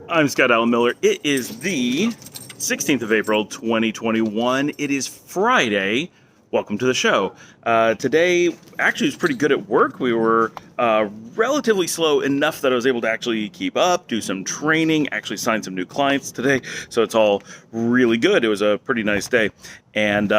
I'm Scott Allen Miller. It is the 16th of April, 2021. It is Friday. Welcome to the show. Today, actually, was pretty good at work. We were relatively slow enough that I was able to actually keep up, do some training, actually sign some new clients today. So it's all really good. It was a pretty nice day. And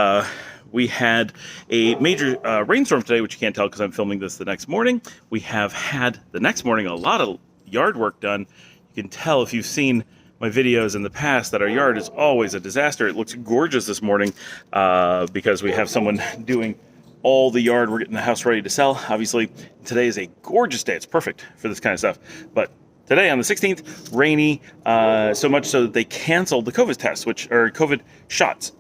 we had a major rainstorm today, which you can't tell because I'm filming this the next morning. We have had the next morning a lot of yard work done. You can tell if you've seen my videos in the past that our yard is always a disaster. It looks gorgeous this morning because we have someone doing all the yard. We're getting the house ready to sell. Obviously, today is a gorgeous day. It's perfect for this kind of stuff. But today on the 16th, rainy, so much so that they canceled the COVID tests, or COVID shots,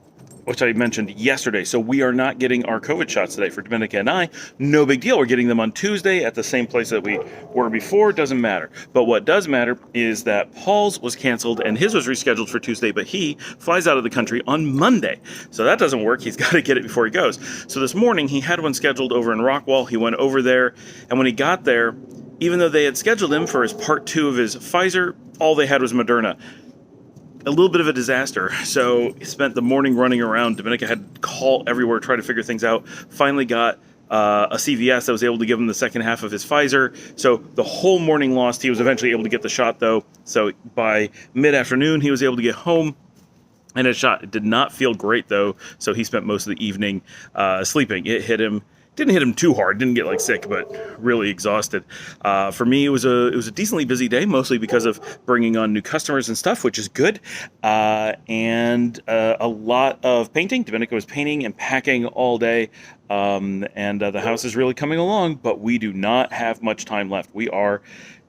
which I mentioned yesterday. So we are not getting our COVID shots today for Dominica and I. No big deal. We're getting them on Tuesday at the same place that we were before. Doesn't matter. But what does matter is that Paul's was canceled and his was rescheduled for Tuesday, but he flies out of the country on Monday. So that doesn't work. He's got to get it before he goes. So this morning he had one scheduled over in Rockwall. He went over there, and when he got there, even though they had scheduled him for his part 2 of his Pfizer, all they had was Moderna. A little bit of a disaster. So he spent the morning running around. Dominica had to call everywhere, try to figure things out. Finally got a CVS that was able to give him the second half of his Pfizer. So the whole morning lost. He was eventually able to get the shot though. So by mid-afternoon, he was able to get home and his shot. It did not feel great though. So he spent most of the evening sleeping. It hit him. Didn't hit him too hard, didn't get sick, but really exhausted. For me, it was a decently busy day, mostly because of bringing on new customers and stuff, which is good. And a lot of painting. Dominica was painting and packing all day. And the house is really coming along, but we do not have much time left. We are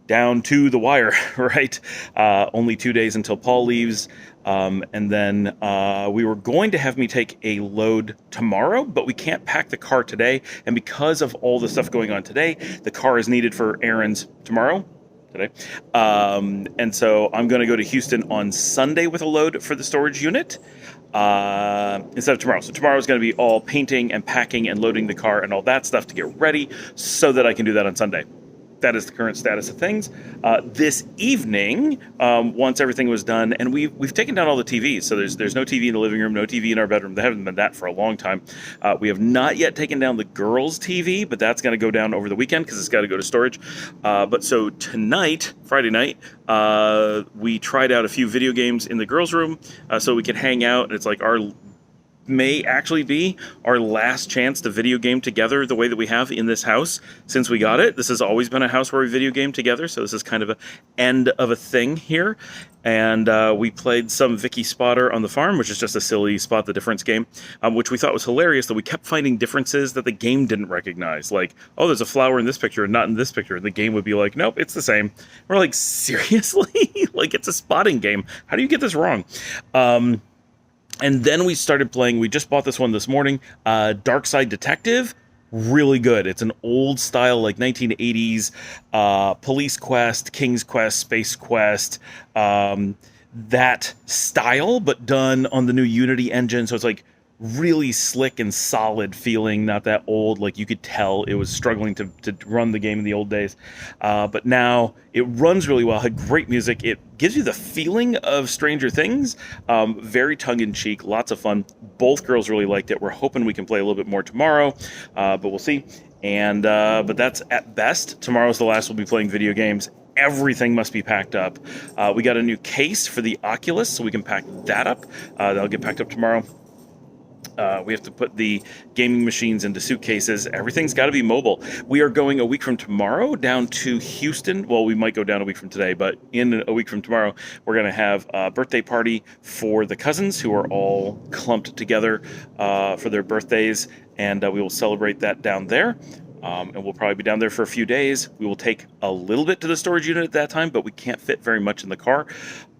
down to the wire, right? Only 2 days until Paul leaves. And then we were going to have me take a load tomorrow, but we can't pack the car today. And because of all the stuff going on today, the car is needed for errands tomorrow. And so I'm going to go to Houston on Sunday with a load for the storage unit instead of tomorrow. So tomorrow is going to be all painting and packing and loading the car and all that stuff to get ready so that I can do that on Sunday. That is the current status of things. This evening, once everything was done, and we've taken down all the TVs, so there's no TV in the living room, no TV in our bedroom. There haven't been that for a long time. We have not yet taken down the girls' TV, but that's going to go down over the weekend because it's got to go to storage. But so tonight, Friday night, we tried out a few video games in the girls' room so we could hang out. It's like may actually be our last chance to video game together the way that we have in this house since we got it. This has always been a house where we video game together, so this is kind of an end of a thing here. And we played some Vicky Spotter on the farm, which is just a silly spot the difference game, which we thought was hilarious, that we kept finding differences that the game didn't recognize. Like, oh, there's a flower in this picture and not in this picture. And the game would be like, nope, it's the same. We're like, seriously? Like, it's a spotting game. How do you get this wrong? And then we started playing, we just bought this one this morning, Dark Side Detective. Really good. It's an old style, 1980s Police Quest, King's Quest, Space Quest, that style, but done on the new Unity engine. So it's really slick and solid feeling, not that old. You could tell it was struggling to run the game in the old days. But now it runs really well, had great music. It gives you the feeling of Stranger Things. Very tongue-in-cheek, lots of fun. Both girls really liked it. We're hoping we can play a little bit more tomorrow, but we'll see. And but that's at best. Tomorrow's the last we'll be playing video games. Everything must be packed up. We got a new case for the Oculus, so we can pack that up. That'll get packed up tomorrow. We have to put the gaming machines into suitcases. Everything's got to be mobile. We are going a week from tomorrow down to Houston. Well, we might go down a week from today, but in a week from tomorrow, we're going to have a birthday party for the cousins who are all clumped together for their birthdays, and we will celebrate that down there. And we'll probably be down there for a few days. We will take a little bit to the storage unit at that time, but we can't fit very much in the car.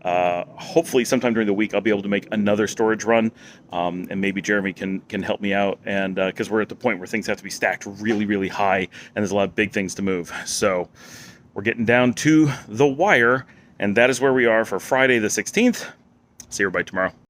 Hopefully sometime during the week I'll be able to make another storage run, and maybe Jeremy can help me out, and because we're at the point where things have to be stacked really, really high, and there's a lot of big things to move. So we're getting down to the wire, and that is where we are for Friday the 16th. See everybody tomorrow.